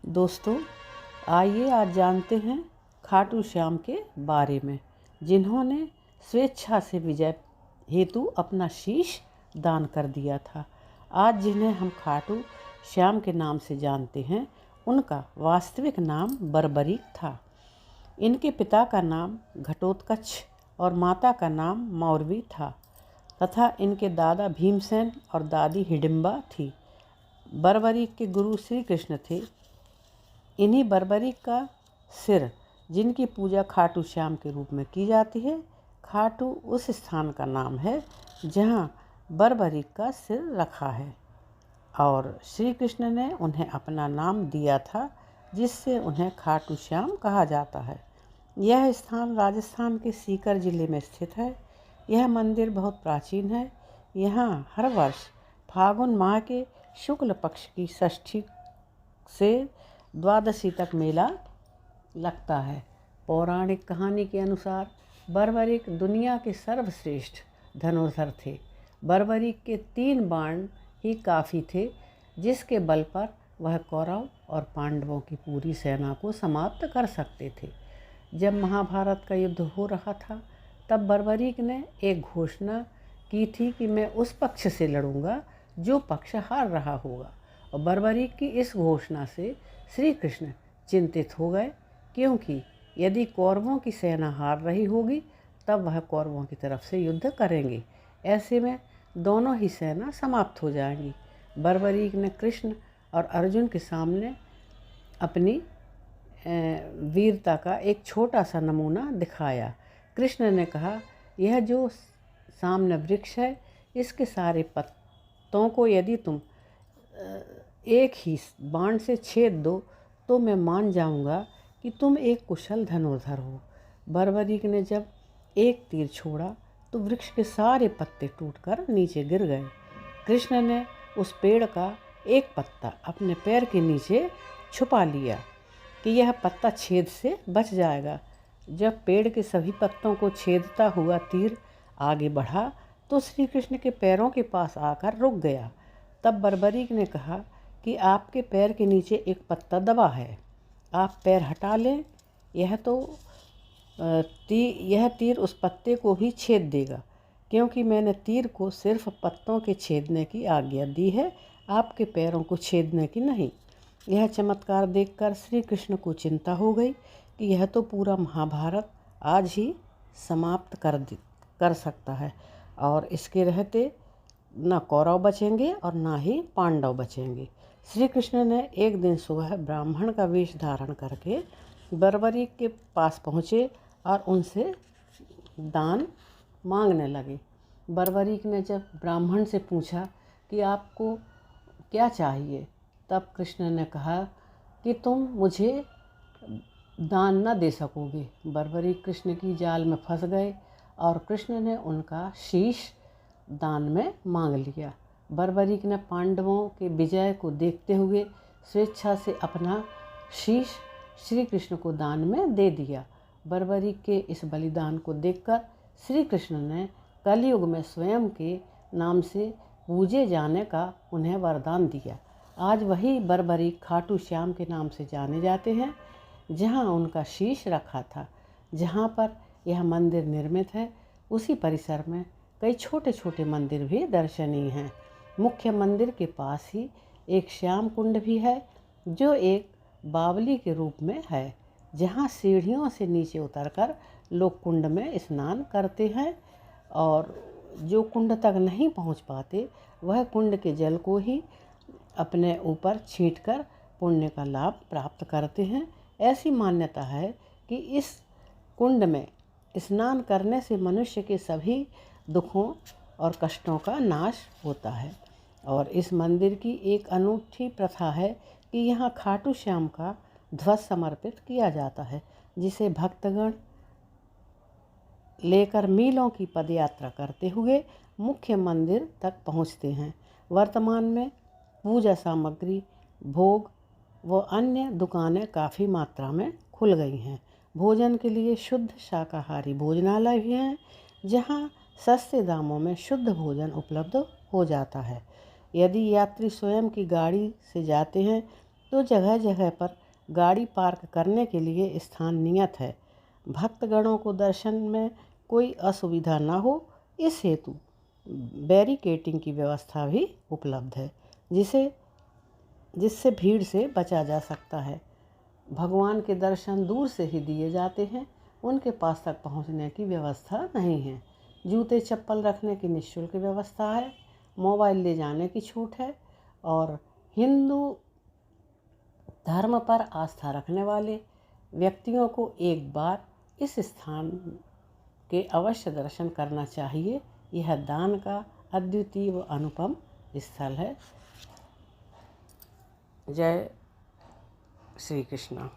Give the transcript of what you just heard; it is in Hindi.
दोस्तों, आइए आज जानते हैं खाटू श्याम के बारे में, जिन्होंने स्वेच्छा से विजय हेतु अपना शीश दान कर दिया था। आज जिन्हें हम खाटू श्याम के नाम से जानते हैं, उनका वास्तविक नाम बर्बरीक था। इनके पिता का नाम घटोत्कच और माता का नाम मौरवी था तथा इनके दादा भीमसेन और दादी हिडिंबा थी। बर्बरीक के गुरु श्री कृष्ण थे। इन्हीं बर्बरीक का सिर, जिनकी पूजा खाटू श्याम के रूप में की जाती है, खाटू उस स्थान का नाम है जहाँ बर्बरीक का सिर रखा है और श्री कृष्ण ने उन्हें अपना नाम दिया था, जिससे उन्हें खाटू श्याम कहा जाता है। यह स्थान राजस्थान के सीकर जिले में स्थित है। यह मंदिर बहुत प्राचीन है। यहाँ हर वर्ष फागुन माह के शुक्ल पक्ष की षष्ठी से द्वादशी तक मेला लगता है। पौराणिक कहानी के अनुसार बर्बरीक दुनिया के सर्वश्रेष्ठ धनुर्धर थे। बर्बरीक के 3 बाण ही काफ़ी थे, जिसके बल पर वह कौरव और पांडवों की पूरी सेना को समाप्त कर सकते थे। जब महाभारत का युद्ध हो रहा था, तब बर्बरीक ने एक घोषणा की थी कि मैं उस पक्ष से लड़ूंगा जो पक्ष हार रहा होगा। और बर्बरीक की इस घोषणा से श्री कृष्ण चिंतित हो गए, क्योंकि यदि कौरवों की सेना हार रही होगी तब वह कौरवों की तरफ से युद्ध करेंगे। ऐसे में दोनों ही सेना समाप्त हो जाएंगी। बर्बरीक ने कृष्ण और अर्जुन के सामने अपनी वीरता का एक छोटा सा नमूना दिखाया। कृष्ण ने कहा, यह जो सामने वृक्ष है, इसके सारे पत्तों को यदि तुम एक ही बाण से छेद दो तो मैं मान जाऊंगा कि तुम एक कुशल धनुर्धर हो। बर्बरीक ने जब एक तीर छोड़ा तो वृक्ष के सारे पत्ते टूटकर नीचे गिर गए। कृष्ण ने उस पेड़ का एक पत्ता अपने पैर के नीचे छुपा लिया कि यह पत्ता छेद से बच जाएगा। जब पेड़ के सभी पत्तों को छेदता हुआ तीर आगे बढ़ा तो श्री कृष्ण के पैरों के पास आकर रुक गया। तब बर्बरीक ने कहा कि आपके पैर के नीचे एक पत्ता दबा है, आप पैर हटा लें, यह तीर उस पत्ते को भी छेद देगा, क्योंकि मैंने तीर को सिर्फ पत्तों के छेदने की आज्ञा दी है, आपके पैरों को छेदने की नहीं। यह चमत्कार देखकर श्री कृष्ण को चिंता हो गई कि यह तो पूरा महाभारत आज ही समाप्त कर सकता है और इसके रहते न कौरव बचेंगे और न ही पांडव बचेंगे। श्री कृष्ण ने एक दिन सुबह ब्राह्मण का वेश धारण करके बर्बरीक के पास पहुँचे और उनसे दान मांगने लगे। बर्बरीक ने जब ब्राह्मण से पूछा कि आपको क्या चाहिए, तब कृष्ण ने कहा कि तुम मुझे दान न दे सकोगे। बर्बरीक कृष्ण की जाल में फंस गए और कृष्ण ने उनका शीश दान में मांग लिया। बर्बरीक ने पांडवों के विजय को देखते हुए स्वेच्छा से अपना शीश श्री कृष्ण को दान में दे दिया। बर्बरीक के इस बलिदान को देखकर श्री कृष्ण ने कलयुग में स्वयं के नाम से पूजे जाने का उन्हें वरदान दिया। आज वही बर्बरीक खाटू श्याम के नाम से जाने जाते हैं, जहां उनका शीश रखा था। जहां पर यह मंदिर निर्मित है, उसी परिसर में कई छोटे छोटे मंदिर भी दर्शनीय हैं। मुख्य मंदिर के पास ही एक श्याम कुंड भी है, जो एक बावली के रूप में है, जहां सीढ़ियों से नीचे उतरकर लोग कुंड में स्नान करते हैं और जो कुंड तक नहीं पहुंच पाते, वह कुंड के जल को ही अपने ऊपर छींटकर पुण्य का लाभ प्राप्त करते हैं। ऐसी मान्यता है कि इस कुंड में स्नान करने से मनुष्य के सभी दुखों और कष्टों का नाश होता है। और इस मंदिर की एक अनूठी प्रथा है कि यहाँ खाटू श्याम का ध्वज समर्पित किया जाता है, जिसे भक्तगण लेकर मीलों की पदयात्रा करते हुए मुख्य मंदिर तक पहुँचते हैं। वर्तमान में पूजा सामग्री, भोग व अन्य दुकानें काफ़ी मात्रा में खुल गई हैं। भोजन के लिए शुद्ध शाकाहारी भोजनालय भी हैं, जहाँ सस्ते दामों में शुद्ध भोजन उपलब्ध हो जाता है। यदि यात्री स्वयं की गाड़ी से जाते हैं तो जगह जगह पर गाड़ी पार्क करने के लिए स्थान नियत है। भक्तगणों को दर्शन में कोई असुविधा न हो, इस हेतु बैरिकेटिंग की व्यवस्था भी उपलब्ध है, जिससे भीड़ से बचा जा सकता है। भगवान के दर्शन दूर से ही दिए जाते हैं, उनके पास तक पहुंचने की व्यवस्था नहीं है। जूते चप्पल रखने की निःशुल्क व्यवस्था है। मोबाइल ले जाने की छूट है। और हिंदू धर्म पर आस्था रखने वाले व्यक्तियों को एक बार इस स्थान के अवश्य दर्शन करना चाहिए। यह दान का अद्वितीय व अनुपम स्थल है। जय श्री कृष्ण।